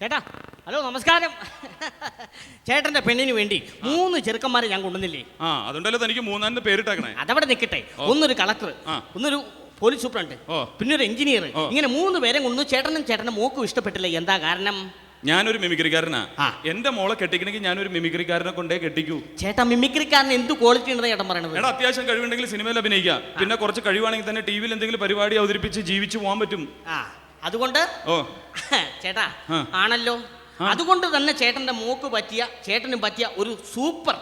ചേട്ടാ ഹലോ നമസ്കാരം. ചേട്ടന്റെ പെണ്ണിന് വേണ്ടി 3 ചെറുക്കന്മാരെ ഞാൻ കൊണ്ടുവന്നില്ലേ? ആ അതുകൊണ്ടല്ലോ തനിക്ക് 3 പേരിട്ടേക്കണേ. അതവിടെ നിൽക്കട്ടെ. ഒന്നൊരു കളക്ടർ, ഒന്നൊരു പോലീസ് സൂപ്രണ്ട്, പിന്നെ ഒരു എഞ്ചിനീയർ. ഇങ്ങനെ 3 പേരെ കൊണ്ടു. ചേട്ടന്റെ മോക്കും ഇഷ്ടപ്പെട്ടില്ല. എന്താ കാരണം? ഞാനൊരു മിമിക്രിക്കാരനാ. എന്റെ മോളെ കെട്ടിക്കണമെങ്കിൽ ഞാനൊരു മിമിക്രിക്കാരനെ കൊണ്ടേ കെട്ടിക്കൂ. ചേട്ടാ മിമിക്രിക്കാരന് എന്ത് ക്വാളിറ്റി ഉണ്ടെന്ന് ചേട്ടൻ പറയണത്? എടാ അത്യാവശ്യം കഴിവുണ്ടെങ്കിൽ സിനിമയിൽ അഭിനയിക്കാം. പിന്നെ കുറച്ച് കഴിവാണെങ്കിൽ തന്നെ ടി വിയിൽ എന്തെങ്കിലും പരിപാടി അവതരിപ്പിച്ച് ജീവിച്ചു പോകാൻ പറ്റും. അതുകൊണ്ട് ചേട്ടാ ആണല്ലോ. അതുകൊണ്ട് തന്നെ ചേട്ടന്റെ മോക്ക് പറ്റിയ, ചേട്ടനും പറ്റിയ ഒരു സൂപ്പർ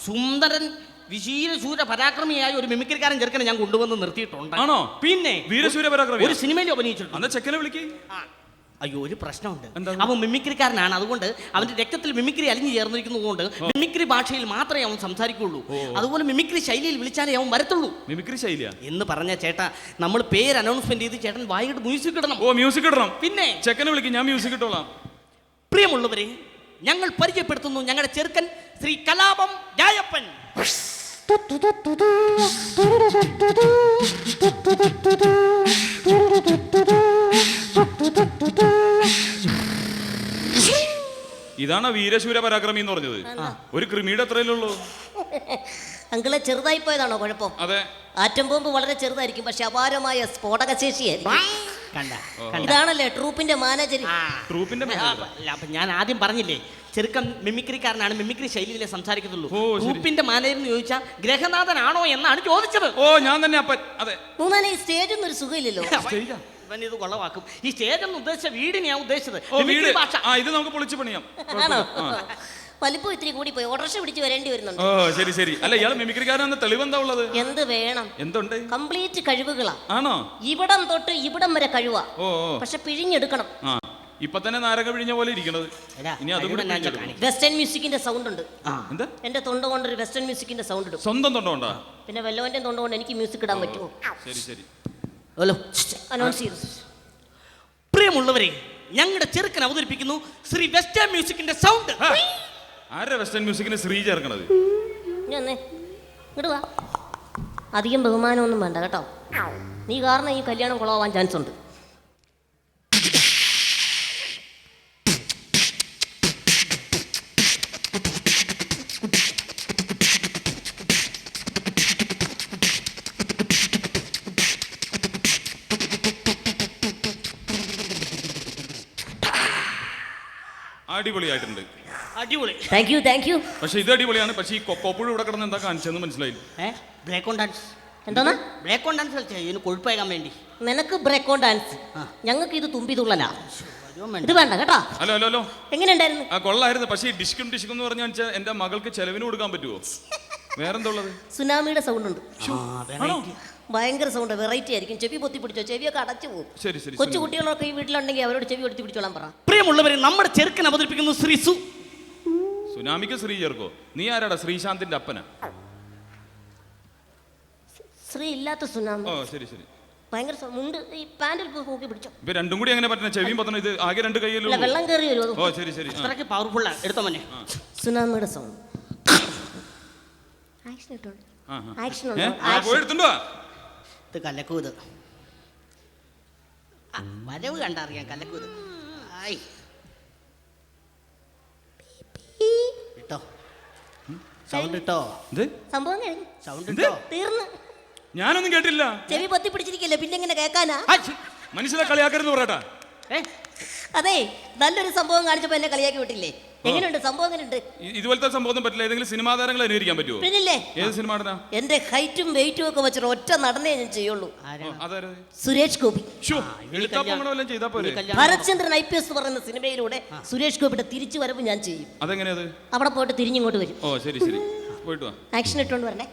സുന്ദരൻ വീരശൂര പരാക്രമിയായ ഒരു മിമിക്രിക്കാരൻ ചെറുക്കനെ ഞാൻ കൊണ്ടുവന്ന് നിർത്തിയിട്ടുണ്ട്. ആണോ? പിന്നെ വീരശൂര പരാക്രമി ഒരു സിനിമയിൽ അഭിനയിച്ചിട്ടുണ്ട്. അന്ന് ചെക്കനെ വിളിക്കേ. അയ്യോ ഒരു പ്രശ്നമുണ്ട്. അവൻ മിമിക്രിക്കാരനാണ്. അതുകൊണ്ട് അവന്റെ രക്തത്തിൽ മിമിക്രി അലിഞ്ഞു ചേർന്നിരിക്കുന്നതുകൊണ്ട് മിമിക്രി ഭാഷയിൽ മാത്രമേ അവൻ സംസാരിക്കുള്ളൂ. അതുപോലെ മിമിക്രി ശൈലിയിൽ വിളിച്ചാലേ അവൻ വരത്തുള്ളൂ. മിമിക്രി ശൈലിയ എന്ന് പറഞ്ഞ ചേട്ടാ, നമ്മൾ പേര് അനൗൺസ്മെന്റ് ചെയ്ത് ചേട്ടൻ വായിട്ട് മ്യൂസിക് ഇടണം. ഓ മ്യൂസിക് ഇടണം. പിന്നെ ചെക്കനെ വിളിക്കും, ഞാൻ മ്യൂസിക് ഇട്ടോളാം. പ്രിയമുള്ളവരെ, ഞങ്ങൾ പരിചയപ്പെടുത്തുന്നു ഞങ്ങളുടെ ചെറുക്കൻ ശ്രീ കലാപം രായപ്പൻ. ഇതാണ് വീരശൂര പരാക്രമി എന്ന് പറഞ്ഞത്. ഒരു ക്രിമിയുടെ എത്രയുള്ളൂ? അങ്കിളെ ചെറുതായി പോയതാണോ കുഴപ്പം? അതെ, ആറ്റം ബോംബ് വളരെ ചെറുതായിരിക്കും, പക്ഷെ അപാരമായ സ്ഫോടക ശേഷിയായിരിക്കും. ഇതാണല്ലേ ട്രൂപ്പിന്റെ മാനേജർ. ഞാൻ ആദ്യം പറഞ്ഞില്ലേ, ചെറുക്കൻ മിമിക്രിക്കാരനാണ്, മിമിക്രി ശൈലിയിലെ സംസാരിക്കത്തുള്ളൂ. ട്രൂപ്പിന്റെ മാനേജർ എന്ന് ചോദിച്ചാൽ ഗ്രഹനാഥനാണോ എന്നാണ് ചോദിച്ചത്. ഓ ഞാൻ തന്നെ അപ്പൻ. അതെ, ഈ സ്റ്റേജ് ഒന്നും ഒരു സുഖമില്ലല്ലോ. ഇത് കൊള്ളവാക്കും. ഈ സ്റ്റേജ് എന്ന് ഉദ്ദേശിച്ച വീടിനെയാണ് ഉദ്ദേശിച്ചത്. ഇത് നമുക്ക് പൊളിച്ചു പണിയാം. വലിപ്പം ഇത്തിരി കൂടി പോയി, ഓട്ടോറിക്ഷ പിടിച്ച് വരേണ്ടി വരുന്നുണ്ട്. ഓ ശരി ശരി. അല്ല ഇയാൾ മിമിക്രിക്കാരൻ തെളിവെന്താ ഉള്ളത്? എന്ത് വേണം? എന്തുണ്ട്? കംപ്ലീറ്റ് കഴിവുകളാ. ആണോ? ഇവിടം തൊട്ട് ഇവിടം വരെ കഴിവാ. പക്ഷെ പിഴിഞ്ഞെടുക്കണം. ഇപ്പൊ തന്നെ നാരക പിഴിഞ്ഞ പോലെ ഇരിക്കണത്. ഇനി അതും വെസ്റ്റേൺ മ്യൂസിക്കിന്റെ സൗണ്ട് ഉണ്ട്. എന്റെ തൊണ്ട കൊണ്ടൊരു വെസ്റ്റേൺ മ്യൂസിക്കിന്റെ സൗണ്ട് ഇടും. സ്വന്തം തൊണ്ട കൊണ്ടാ? പിന്നെ വല്ലവന്റെ തൊണ്ട കൊണ്ട് എനിക്ക് മ്യൂസിക് ഇടാൻ പറ്റുമോ? ശരി ശരി. ഹലോ അനൗൺസ് ചെയ്തു. പ്രിയമുള്ളവരെ, ഞങ്ങളുടെ ചെറുക്കൻ അവതരിപ്പിക്കുന്നു ശ്രീ വെസ്റ്റേൺ മ്യൂസിക്കിന്റെ സൗണ്ട്. ആരുടെ വെസ്റ്റേൺ മ്യൂസിക്കിന് ശ്രീ ചേർക്കണത്? ഇങ്ങോട്ട് വാ. അധികം ബഹുമാനമൊന്നും വേണ്ട കേട്ടോ. നീ കാരണം ഈ കല്യാണം കുളമാവാൻ ചാൻസ് ഉണ്ട്. അടിപൊളിയായിട്ടുണ്ട്. അടിപൊളി. Thank you. പക്ഷെ ഇത് അടിപൊളിയാണ്. പക്ഷെ ഈ കൊക്കോപ്പുഴ ഇവിടെ കിടന്ന് എന്താ കാണിച്ചെന്ന് മനസ്സിലായില്ല. Break on dance. എന്താ ബ്രേക്ക് ഓൺ ഡാൻസ് കളിച്ചേ? ഇതിന് കൊഴുപ്പേകാൻ വേണ്ടി. നിനക്ക് ബ്രേക്ക് ഓൺ ഡാൻസ്, ഞങ്ങൾക്ക് ഇത് തുമ്പി തുള്ളലാ. ഇത് വേണ്ട കേട്ടോ. ഹലോ ഹലോ ഹലോ, എങ്ങനെ ഉണ്ടായിരുന്നു? കൊള്ളായിരുന്നു. പക്ഷേ ഈ ഡിസ്കും എന്ന് പറഞ്ഞാൽ എന്റെ മകൾക്ക് ചെലവിന് കൊടുക്കാൻ പറ്റുമോ? വേറെന്താ ഉള്ളത്? സുനാമിയുടെ സൗണ്ട് ഉണ്ട്. ഭയങ്കര സൗണ്ട്, വെറൈറ്റി ആയിരിക്കും. ചെവി പൊത്തി പിടിച്ചോ, ചെവിയൊക്കെ അടച്ചു പോകും. കൊച്ചു കുട്ടികളൊക്കെ ഈ വീട്ടിലുണ്ടെങ്കിൽ അവരോട് ചെവി പൊത്തി പിടിച്ചോളാൻ പറ. പ്രിയമുള്ളവരെ, നമ്മുടെ ചെറുക്കൻ അവതരിപ്പിക്കുന്നു ശ്രീ സുനാമിക്ക് ശ്രീ ചേർക്കോ? നീ ആരാടാ? ശ്രീശാന്തിന്റെ അപ്പനാ? ശ്രീ ഇല്ലാത്ത സുനാമി. ഓ ശരി ശരി. ഭയങ്കര മുണ്ട് ഈ പാന്റിൽ നോക്കി പിടിച്ചോ. ഇപ്പൊ രണ്ടും കൂടി എങ്ങനെ പറ്റണ? ചെവിയും പത്തണം. ഇത് ആകെ 2 കൈയിലും വെള്ളം കയറി വരും. ഓ ശരി ശരി. അത്രയ്ക്ക് പവർഫുൾ ആണ്. എടുത്തോ മോനെ. സുനാമിയുടെ സൗണ്ട്. ആക്ഷൻ ഇട്ടോ. ആക്ഷൻ ഉണ്ടോ? ഇത് കലക്കൂത്. വരവ് കണ്ടറിയാം. കലക്കൂത്. ഇട്ടോ സൗണ്ട് ഇട്ടോ. സംഭവം കഴിഞ്ഞു. സൗണ്ട് ഇട്ടോ. തീർന്നു. ഞാനൊന്നും കേട്ടില്ല. ചെവി പൊത്തി പിടിച്ചിരിക്കല്ലേ, പിന്നെ എങ്ങനെ കേൾക്കാനാ? മനസ്സിലാ കളിയാക്കരുന്ന് പറയട്ടാ. അതെ, നല്ലൊരു സംഭവം കാണിച്ചപ്പോ എന്നെ കളിയാക്കി വിട്ടില്ലേ? എങ്ങനെയുണ്ട് സംഭവം? എങ്ങനെയുണ്ട്? ഇതുപോലത്തെ സംഭവം പറ്റില്ല. ഏതെങ്കിലും സിനിമാ താരങ്ങളെ അനുകരിക്കാൻ പറ്റുമോ? പിന്നില്ലേ. ഏത് സിനിമ? എന്റെ ഹൈറ്റും വെയിറ്റും ഒക്കെ വെച്ചിട്ട് ഒറ്റ നടന്നേ ഞാൻ ചെയ്യുള്ളൂ. സുരേഷ് ഗോപി. ഭരത്ചന്ദ്രൻ IPS പറയുന്ന സിനിമയിലൂടെ സുരേഷ് ഗോപിയുടെ തിരിച്ചു വരവ് ഞാൻ ചെയ്യും. അതെങ്ങനെയത്? അവിടെ പോയിട്ട് തിരിഞ്ഞിങ്ങോട്ട് വരും. ഓ ശരി ശരി. പോയിട്ട് വാ. ആക്ഷൻ ഇട്ടോണ്ട് വരണേ.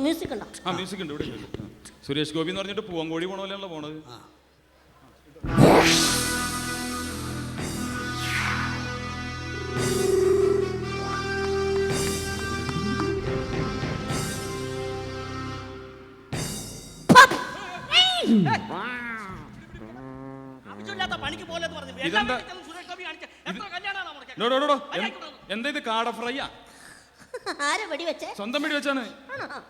മ്യൂസിക് ഉണ്ടോ? മ്യൂസിക് ഉണ്ട്. ഇവിടെ സുരേഷ് ഗോപി എന്ന് പറഞ്ഞിട്ട് പൂവങ്കോഴി പോണ പോണത്. എന്താ ഇത്? കാട ഫ്രൈയാ? ആരെ വെടി വെച്ചേ? സ്വന്തം വെടി വെച്ചാണ്.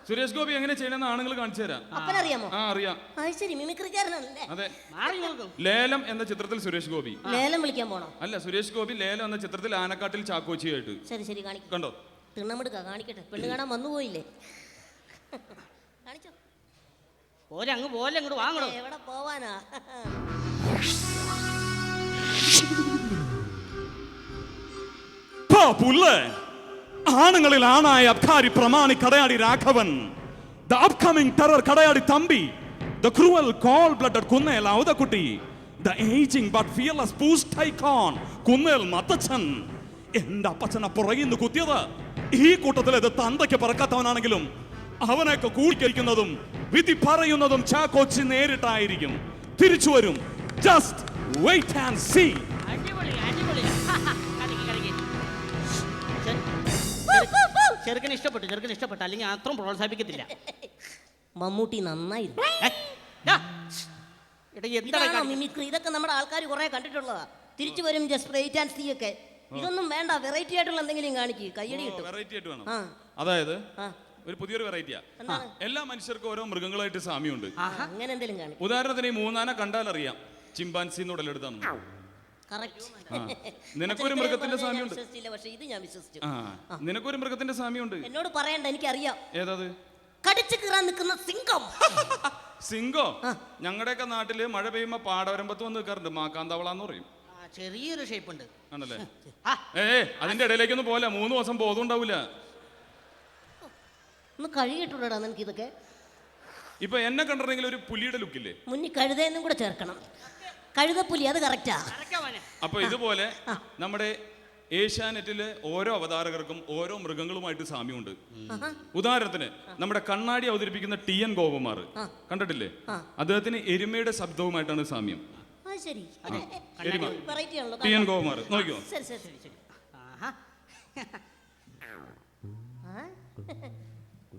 സുരേഷ് ഗോപി എങ്ങനെ ചെയ്യണമെന്ന് ആണുങ്ങൾ കാണിച്ചു തരാം. അപ്പനറിയാമോ? ആ അറിയാം. ശരി, മിമിക്രിക്കാരനല്ലേ? അതെ. മാറി നോക്കും. ലേലം എന്ന ചിത്രത്തിൽ സുരേഷ് ഗോപി. ലേലം വിളിക്കാൻ പോണോ? അല്ല, സുരേഷ് ഗോപി ലേലം എന്ന ചിത്രത്തിൽ ആനക്കാട്ടിൽ ചാക്കോച്ചിയായിട്ട്. ശരി കാണിക്കും. കണ്ടോ? തിണ്ണമെടുക്ക കാണിക്കട്ടെ. പെണ്ണ് കാണാൻ വന്നു പോയില്ലേ? കാണിച്ചോ. അങ്ങ് പോലെ അങ്ങോട്ട് വാങ്ങണോ? എവിടെ പോവാനാ? ആണുങ്ങളിൽ ആണായ അബ്കാരി പ്രമാണി Kadayadi Raghavan, the upcoming terror Kadayadi Thampi, the cruel cold-blooded Kunnel ഔതക്കുട്ടി, the aging but fearless boost icon Kunnel Mathachan. എന്റെ അപ്പച്ചനെ പുറകിന്ന് കുത്തിയത് ഈ കൂട്ടത്തിലേത് തന്തയ്ക്ക് പറക്കാത്തവനാണെങ്കിലും അവനൊക്കെ കൂടിക്കരിക്കുന്നതും വിധി പറയുന്നതും ചാക്കോച്ചി നേരിട്ടായിരിക്കും. തിരിച്ചു വരും. Just wait and see. അടിപൊളി. ചെറുക്കന് ഇഷ്ടപ്പെട്ടു. അല്ലെങ്കിൽ അത്രയും പ്രോത്സാഹിപ്പിക്കത്തില്ല. മമ്മൂട്ടി നന്നായിരുന്നു. മിമിക്രി ഇതൊക്കെ നമ്മുടെ ആൾക്കാർ കുറെ കണ്ടിട്ടുള്ളതാ. തിരിച്ചു വരും, ജസ്റ്റ് വെയിറ്റ് ആൻഡ് സീ ഒക്കെ. ഇതൊന്നും വേണ്ട, വെറൈറ്റി ആയിട്ടുള്ള എന്തെങ്കിലും കാണിക്ക്, കയ്യടി കിട്ടും. വെറൈറ്റി ആയിട്ട് വേണം. അതായത് ഒരു പുതിയൊരു വെറൈറ്റിയാ. എല്ലാ മനുഷ്യർക്കും ഓരോ മൃഗങ്ങളായിട്ട് സാമ്യമുണ്ട്. അങ്ങനെ എന്തെങ്കിലും കാണിക്കും. ഉദാഹരണത്തിന് ഈ മൂന്നാന കണ്ടാൽ അറിയാം ചിമ്പാൻസി ഉടലെടുത്താണ്. നിനക്കൊരു മൃഗത്തിന്റെ സാമ്യമുണ്ട്. നിനക്കൊരു മൃഗത്തിന്റെ സാമ്യമുണ്ട്. എന്നോട് പറയണ്ട, എനിക്കറിയാം. ഏതത്? കടിച്ചു കീറാൻ നിൽക്കുന്ന സിംഹം. സിംഹം ഞങ്ങളുടെയൊക്കെ നാട്ടില് മഴ പെയ്യുമ്പോ പാടവരമ്പത്ത് വന്ന് നിൽക്കാറുണ്ട്. മാക്കാന്തവളാന്ന് പറയും. ചെറിയൊരു ഷേപ്പ് ഉണ്ട്. ആണല്ലേ? അതിന്റെ ഇടയിലേക്കൊന്നും പോലെ 3 ദിവസം ബോധം ഉണ്ടാവില്ല. ഒന്ന് കഴുകിയിട്ടുണ്ടാ നിനക്ക് ഇതൊക്കെ? ഇപ്പൊ എന്നെ കണ്ടിട്ടുണ്ടെങ്കിൽ ഒരു പുലിയുടെ ലുക്കില്ലേ? മുന്നിൽ കഴുതയെന്നും കൂടെ ചേർക്കണം. കഴുതപ്പുലി, അത് കറക്റ്റാ. അപ്പൊ ഇതുപോലെ നമ്മുടെ ഏഷ്യാനെറ്റിലെ ഓരോ അവതാരകർക്കും ഓരോ മൃഗങ്ങളുമായിട്ട് സാമ്യമുണ്ട്. ഉദാഹരണത്തിന് നമ്മുടെ കണ്ണാടി അവതരിപ്പിക്കുന്ന TN ഗോപകുമാർ കണ്ടിട്ടില്ലേ? അദ്ദേഹത്തിന് എരുമയുടെ ശബ്ദവുമായിട്ടാണ് സാമ്യം. TN ഗോപകുമാർ നോക്കിയോ?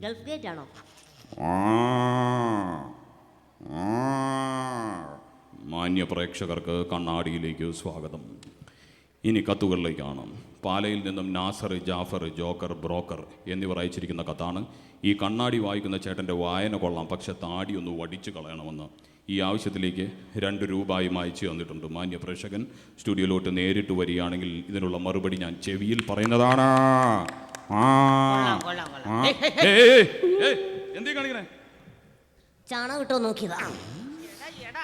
ഗൾഫ് ഗേറ്റ് ആണോ? മാന്യ പ്രേക്ഷകർക്ക് കണ്ണാടിയിലേക്ക് സ്വാഗതം. ഇനി കത്തുകളിലേക്കാണ്. പാലയിൽ നിന്നും നാസർ, ജാഫർ, ജോക്കർ, ബ്രോക്കർ എന്നിവർ അയച്ചിരിക്കുന്ന കത്താണ്. ഈ കണ്ണാടി വായിക്കുന്ന ചേട്ടൻ്റെ വായന കൊള്ളാം, പക്ഷെ താടി ഒന്ന് വടിച്ചു കളയണമെന്ന്. ഈ ആവശ്യത്തിലേക്ക് 2 രൂപയും അയച്ചു തന്നിട്ടുണ്ട്. മാന്യ പ്രേക്ഷകൻ സ്റ്റുഡിയോയിലോട്ട് നേരിട്ട് വരികയാണെങ്കിൽ ഇതിനുള്ള മറുപടി ഞാൻ ചെവിയിൽ പറയുന്നതാണ്. എന്തേ കാണിക്കണേ? ചാണകം ഇട്ടോ നോക്കിയതാ.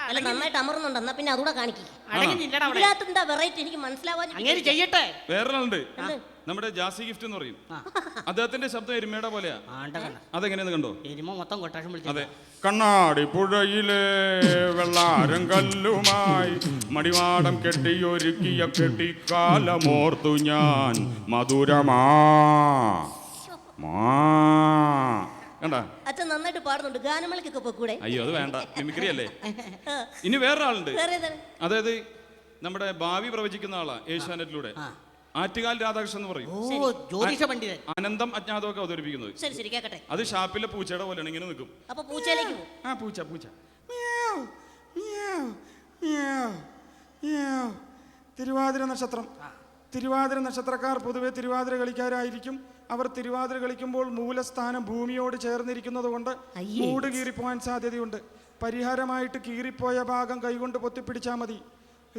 അല്ല, നന്നായിട്ട് അമർന്നുണ്ട്. എന്നാ പിന്നെ അതുകൂടെ കാണിക്കും. വെറൈറ്റി എനിക്ക് മനസ്സിലാവാൻ ചെയ്യട്ടെ. വേറൊരാളുണ്ട്, നമ്മുടെ ജാസി ഗിഫ്റ്റ് എന്ന് പറയും. അദ്ദേഹത്തിന്റെ ശബ്ദം എരുമയുടെ പോലെയാ. അതെങ്ങനെയാന്ന് കണ്ടോ? എരുമ മൊത്തം കൊട്ടാഷം. അതെ. കണ്ണാടി പുഴയിലെ വെള്ളാരം കല്ലുമായി മടിവാടം കെട്ടിയൊരുക്കിയ കെട്ടിക്കാലമോർത്തു ഞാൻ മധുരമാ. അച്ഛൻ നന്നായിട്ട് പാടുന്നുണ്ട്. ഗാനമേളക്കൊക്കെ പോകൂടെ? അയ്യോ, അത് വേണ്ട, മിമിക്രി അല്ലേ. ഇനി വേറൊരാളുണ്ട്, അതായത് നമ്മുടെ ഭാവി പ്രവചിക്കുന്ന ആളാ ഏഷ്യാനെറ്റിലൂടെ. ആറ്റുകാൽ രാധാകൃഷ്ണൻ എന്ന് പറയും. അനന്തം അജ്ഞാതമൊക്കെ അവതരിപ്പിക്കുന്നത്. അത് ഷാപ്പിലെ പൂച്ചയുടെ പോലെയാണ്, ഇങ്ങനെ നിൽക്കും. പൂച്ച തിരുവാതിര നക്ഷത്രം. തിരുവാതിര നക്ഷത്രക്കാർ പൊതുവെ തിരുവാതിര കളിക്കാരായിരിക്കും. അവർ തിരുവാതിര കളിക്കുമ്പോൾ മൂലസ്ഥാനം ഭൂമിയോട് ചേർന്നിരിക്കുന്നത് കൊണ്ട് മൂട് കീറിപ്പോകാൻ സാധ്യതയുണ്ട്. പരിഹാരമായിട്ട് കീറിപ്പോയ ഭാഗം കൈകൊണ്ട് പൊത്തിപ്പിടിച്ചാൽ മതി.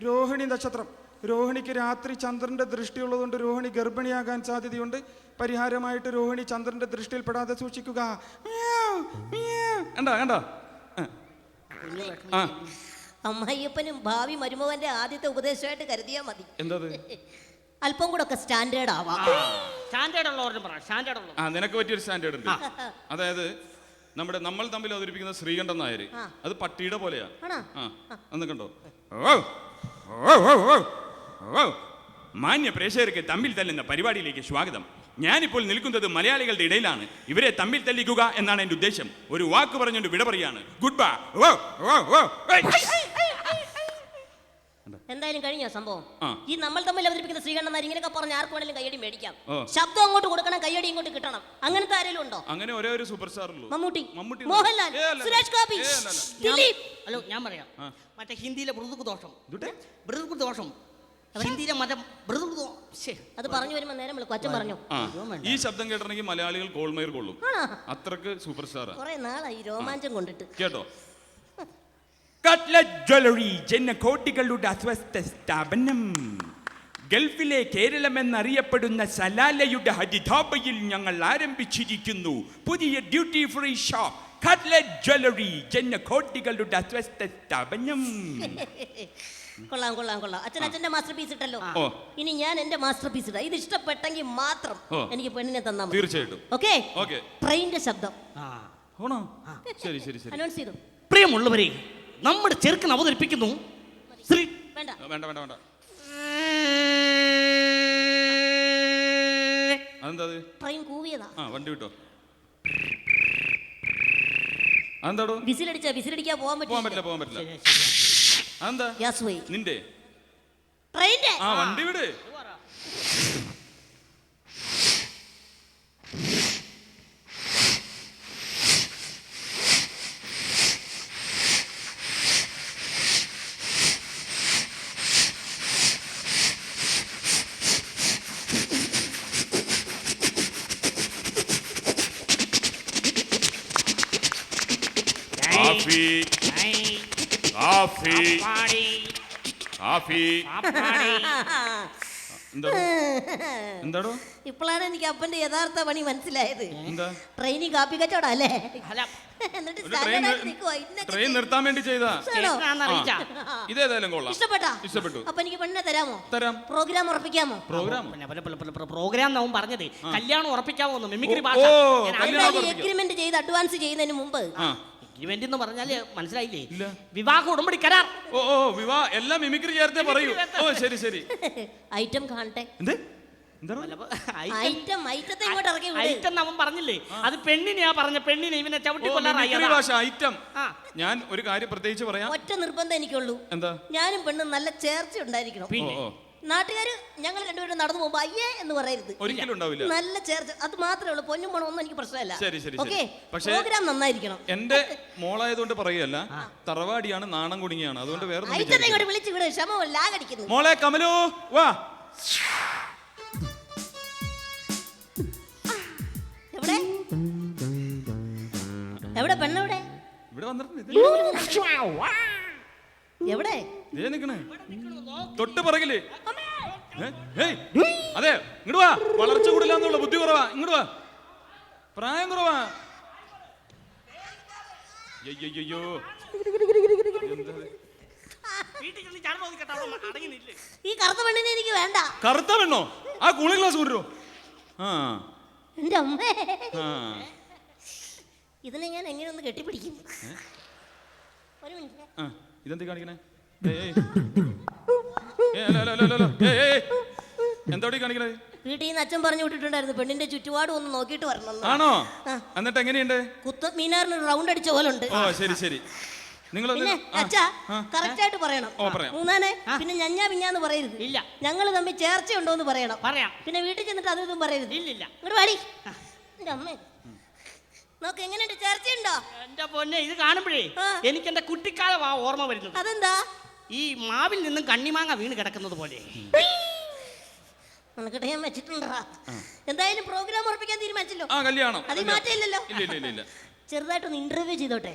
രോഹിണി നക്ഷത്രം. രോഹിണിക്ക് രാത്രി ചന്ദ്രന്റെ ദൃഷ്ടിയുള്ളതുകൊണ്ട് രോഹിണി ഗർഭിണിയാകാൻ സാധ്യതയുണ്ട്. പരിഹാരമായിട്ട് രോഹിണി ചന്ദ്രന്റെ ദൃഷ്ടിയിൽപ്പെടാതെ സൂക്ഷിക്കുക. അമ്മയ്യപ്പനും ഭാവി മരുമകന്റെ ആദ്യത്തെ ഉപദേശമായിട്ട് കരുതിയാ മതി. അല്പം കൂടെ ഒക്കെ സ്റ്റാൻഡേർഡ് ആവാം. നിനക്ക് പറ്റിയൊരു സ്റ്റാൻഡേർഡ് ഉണ്ട്. അതായത് നമ്മൾ തമ്മിൽ അവതരിപ്പിക്കുന്ന ശ്രീകണ്ഠൻ നായർ, അത് പട്ടിയുടെ പോലെയാ. അന്ന് കണ്ടോ? മാന്യ പ്രേക്ഷകർക്ക് തമ്മിൽ തല്ലുന്ന പരിപാടിയിലേക്ക് സ്വാഗതം. ഞാനിപ്പോൾ നിൽക്കുന്നത് മലയാളികളുടെ ഇടയിലാണ്. ഇവരെ തമ്മിൽ തല്ലിക്കുക എന്നാണ് എൻ്റെ ഉദ്ദേശം. ഒരു വാക്ക് പറഞ്ഞുകൊണ്ട് വിട പറയാണ്. Good bye. എന്തായാലും കഴിഞ്ഞ സംഭവം. ഈ നമ്മൾ തമ്മിൽ അവതരിപ്പിക്കുന്ന ശ്രീകണ്ഠൻ ഇങ്ങനെയൊക്കെ പറഞ്ഞ ആർക്ക് വേണമെങ്കിലും കയ്യടി മേടിക്കാം. ശബ്ദം അങ്ങോട്ട് കൊടുക്കണം, കയ്യടി ഇങ്ങോട്ട് കിട്ടണം. അങ്ങനത്തെ ആരെങ്കിലും ഉണ്ടോ? അങ്ങനെ ഒരേ ഒരു സൂപ്പർ സ്റ്റാർ ഉള്ളൂ. മമ്മൂട്ടി, മോഹൻലാൽ, സുരേഷ് ഗോപി, ദിലീപ്. ഹലോ, ഞാൻ പറയാം. മറ്റേ ഹിന്ദിയിലെ മൃദുക്ക് ദോഷം ഹിന്ദിയിലെ മറ്റേ അത് പറഞ്ഞു വരുമ്പോ നേരം വിളിക്കും. അച്ഛൻ പറഞ്ഞു. ആ ഈ ശബ്ദം കേട്ടിട്ടുണ്ടെങ്കിൽ മലയാളികൾ കോൾമേർ കൊള്ളും. അത്രക്ക് സൂപ്പർ സ്റ്റാറാ. കുറെ നാളായി രോമാഞ്ചം കൊണ്ടിട്ട്. കേട്ടോ? കട്ട്ലറ്റ് ജ്വല്ലറി ജനകോടികളുടെ അസ്വസ്ഥ സ്ഥാപനം. ഗൾഫിലെ കേരളം എന്നറിയപ്പെടുന്ന സലാലയുടെ ഹരിതാപയിൽ ഞങ്ങൾ ആരംഭിച്ചിരിക്കുന്നു പുതിയ duty free shop. Cutlet jewellery ജനകോടികളുടെ അസ്വസ്ഥ സ്ഥാപനം. കൊള്ളാം കൊള്ളാം കൊള്ളാം. അച്ഛന്റെ മാസ്റ്റർ പീസ് ഇട്ടല്ലോ. ഇനി ഞാൻ എന്റെ മാസ്റ്റർ പീസ് ഇടാം. ഇത് ഇഷ്ടപ്പെട്ടെങ്കിൽ മാത്രം എനിക്ക് പെണ്ണിനെ തന്നാ മതി. തീർച്ചയായിട്ടും. ഓക്കെ. ഓക്കെ. ട്രെയിനിന്റെ ശബ്ദം ശരി ശരി ശരി. അനൗൺസ് ചെയ്തു. പ്രിയമുള്ളവരെ, നമ്മുടെ ചെറുക്കൻ അവതരിപ്പിക്കുന്നു ശ്രീ. വേണ്ട വേണ്ട വേണ്ട വേണ്ട. അതെന്താ? ട്രെയിൻ കൂവിയതാ. വണ്ടി വിട്ടോ. അതെന്താടോ? വിസിലടിക്കാ പോകാൻ പറ്റില്ല. പോകാൻ പറ്റില്ല. അതെന്താ? ഗ്യാസ് പോയി. നിന്റെ ട്രെയിനിന്റെ വണ്ടി വിട്. കാഫി കാഫി കാഫി. എന്താടോ? ഇപ്പോഴാണ് എനിക്ക് അപ്പന്റെ യഥാർത്ഥ പണി മനസ്സിലായത്. എന്താ? ട്രെയിനിൽ കാപ്പി കച്ചവടം അല്ലേ? എന്നിട്ട് ട്രെയിൻ നിർത്താൻ വേണ്ടി ചെയ്താ. ഇതേതായാലും കൊള്ളാം. ഇഷ്ടപ്പെട്ടു. അപ്പൊ എനിക്ക് പെണ്ണിനെ തരാമോ? തരാം. പ്രോഗ്രാം ഉറപ്പിക്കാമോ? പ്രോഗ്രാം അവൻ പറഞ്ഞത് കല്യാണം ഉറപ്പിക്കാമോ? മിമിക്രി എഗ്രിമെന്റ് ചെയ്ത് അഡ്വാൻസ് ചെയ്യുന്നതിന് മുമ്പ്. ഇവന്റ് എന്ന് പറഞ്ഞാല് മനസ്സിലായില്ലേ? വിവാഹ ഉടമ്പടി കരാർ. എല്ലാം മിമിക്രി ചേർത്തേ പറയൂ. ശരി ശരി. ഐറ്റം കാണട്ടെ. ഐറ്റത്തെ ഇങ്ങോട്ട് ഇറക്കി വിട്. ഐറ്റം അവൻ പറഞ്ഞില്ലേ? അത് പെണ്ണിനെയാ പറഞ്ഞ. പെണ്ണിനെ ഇവനെ ചവിട്ടി കൊല്ലാറായി. ഐറ്റം. ഞാൻ ഒരു കാര്യം പ്രത്യേകിച്ച് പറയാം. ഒറ്റ നിർബന്ധം എനിക്കുള്ളൂ. എന്താ? ഞാനും പെണ്ണും നല്ല ചേർച്ച ഉണ്ടായിരിക്കണം. നാട്ടുകാര് ഞങ്ങൾ രണ്ടുപേരും നടന്നു പോകുമ്പോ അയ്യേ എന്ന് പറയരുത്. ഒരിക്കലും ഉണ്ടാവില്ല. നല്ല ചേർച്ച. അത് മാത്രമേ ഉള്ളൂ. പൊന്നും പണം ഒന്നും എനിക്ക് പ്രശ്നമല്ല. ഓക്കെ. പക്ഷേ പ്രോഗ്രാം നന്നായിരിക്കണം. എന്റെ മോളായതുകൊണ്ട് പറയുകയല്ല, തറവാടിയാണ്, നാണം കുടുങ്ങിയാണ്. അതുകൊണ്ട് വേറെ ഇങ്ങോട്ട് വിളിച്ചു വിട്. ക്ഷമ ലാഗടിക്കുന്നു. മോളെ കമലു വാ. എവിടെ എവിടെ പെണ്ണെവിടെ? ഇവിടെ വന്നിട്ടുണ്ട്. എവിടെ? തൊട്ട് പറകില്ലേ? അതെ, ഇങ്ങോട്ട് വാ. വളർച്ച കൂടില്ലാന്നുള്ള ബുദ്ധി കുറവാ. ഇങ്ങോട്ട് വാ. പ്രായം കുറവാ. അയ്യോ ഈ കറുത്ത പെണ്ണിനെ എനിക്ക് വേണ്ട. കറുത്ത പെണ്ണോ? ആ കൂളിംഗ് ഗ്ലാസ് കൊണ്ടുവരോ? എന്റെ അമ്മേ, ഇതിനെ ഞാൻ എങ്ങനെ ഒന്ന് കെട്ടിപ്പിടിക്കും? ഒരു മിനിറ്റ്. ഇതെന്ത് കാണിക്കണേ? എന്തോടി കാണിക്കണേ? വീട്ടിൽ നിന്ന് അച്ഛൻ പറഞ്ഞു വിട്ടിട്ടുണ്ടായിരുന്നു പെണ്ണിന്റെ ചുറ്റുപാടും ഒന്ന് നോക്കിയിട്ട് വരണം. ആണോ? എന്നിട്ട് എങ്ങനെയുണ്ട്? മീനാറിന് റൗണ്ട് അടിച്ച പോലെ ഉണ്ട്. ശരി ശരി. അച്ഛാ കറക്റ്റ് ആയിട്ട് പറയണം. മൂന്നാനെ പിന്നെ ഞഞ്ഞാ പിഞ്ഞാന്ന് പറയരുത്. ഇല്ല. ഞങ്ങൾ തമ്മിൽ ചേർച്ചയുണ്ടോ എന്ന് പറയണം. പറയാം. പിന്നെ വീട്ടിൽ ചെന്നിട്ട് അതും ഇതും പറയരുത്. ഇല്ലില്ല. ഇങ്ങോട്ട് വാടി. എന്റെ അമ്മേ, നോക്ക് എങ്ങനെയുണ്ട്? ചേർച്ചയുണ്ടോ? എന്റെ പൊന്നെ, ഇത് കാണുമ്പോഴേ എനിക്ക് എന്റെ കുട്ടിക്കാലം ഓർമ്മ വരുന്നത്. അതെന്താ? ഈ മാവിൽ നിന്നും കണ്ണിമാങ്ങ വീണ് കിടക്കുന്നത് പോലെ. നമുക്കിട്ട് ഞാൻ വെച്ചിട്ടുണ്ടാ. എന്തായാലും പ്രോഗ്രാം ഉറപ്പിക്കാൻ തീരുമാനിച്ചല്ലോ. കല്യാണം അതിൽ മാറ്റമില്ലല്ലോ. ഇല്ല. ചെറുതായിട്ടൊന്ന് ഇന്റർവ്യൂ ചെയ്തോട്ടെ.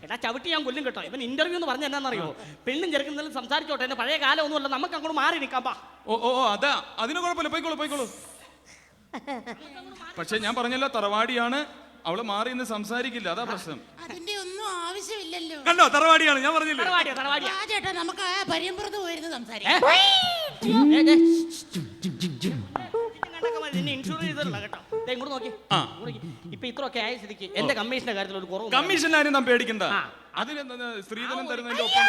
എടാ ചവിട്ടി ഞാൻ കൊല്ലും കേട്ടോ. ഇവൻ ഇന്റർവ്യൂ എന്ന് പറഞ്ഞ എന്നാന്നറിയോ? പെണ്ണും ചെറുക്കുന്നതിലും സംസാരിച്ചോട്ടെ. എന്റെ പഴയ കാലം ഒന്നുമല്ല. നമുക്ക് അങ്ങോട്ട് മാറി നിൽക്കാം. അതാ, അതിന് കുഴപ്പമില്ല. പോയിക്കോളൂ. പക്ഷെ ഞാൻ പറഞ്ഞല്ലോ, തറവാടിയാണ്. അവള് മാറി ഇന്ന് സംസാരിക്കില്ല. അതാ പ്രശ്നം. അതിന്റെ ഒന്നും ആവശ്യമില്ലല്ലോ. കണ്ടോ, തറവാടിയാണ്. ഞാൻ പറഞ്ഞില്ലേ? ആ ചേട്ടാ, നമുക്ക് ആ പരിയമ്പുറത്ത് പോയിരുന്നു സംസാരിക്കാം. ഇപ്പൊ ഇത്രയൊക്കെ ആയ സ്ഥിതിക്ക് എന്റെ കമ്മീഷന്റെ കാര്യത്തിൽ ഒരു കുറവ്. കമ്മീഷൻ ആരും നാം പേടിക്കണ്ട. അതിനെന്താ സ്ത്രീധനം തരുന്നതിന്റെ ഒപ്പം.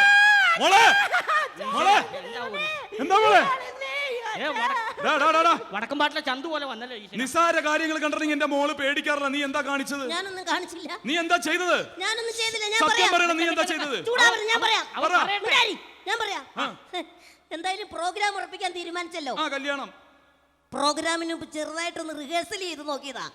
എന്താ മോളെ? വടക്കമ്പാട്ടിലെ ചന്തു പോലെ വന്നല്ലോ. നിസ്സാര കാര്യങ്ങൾ കണ്ടിട്ടുണ്ടെങ്കിൽ എന്റെ മോള് പേടിക്കാറില്ല. നീ എന്താ കാണിച്ചത്? ഞാനൊന്നും കാണിച്ചില്ല. നീ എന്താ ചെയ്തത്? ഞാനൊന്നും ചെയ്തില്ല. സത്യം പറയണം. നീ എന്താ ചെയ്തത്? ഞാൻ പറയാം. എന്തായാലും പ്രോഗ്രാം ഉറപ്പിക്കാൻ തീരുമാനിച്ചല്ലോ. കല്യാണം പ്രോഗ്രാമിന് മുമ്പ് ചെറുതായിട്ടൊന്ന് റിഹേഴ്സൽ ചെയ്ത് നോക്കിയതാ.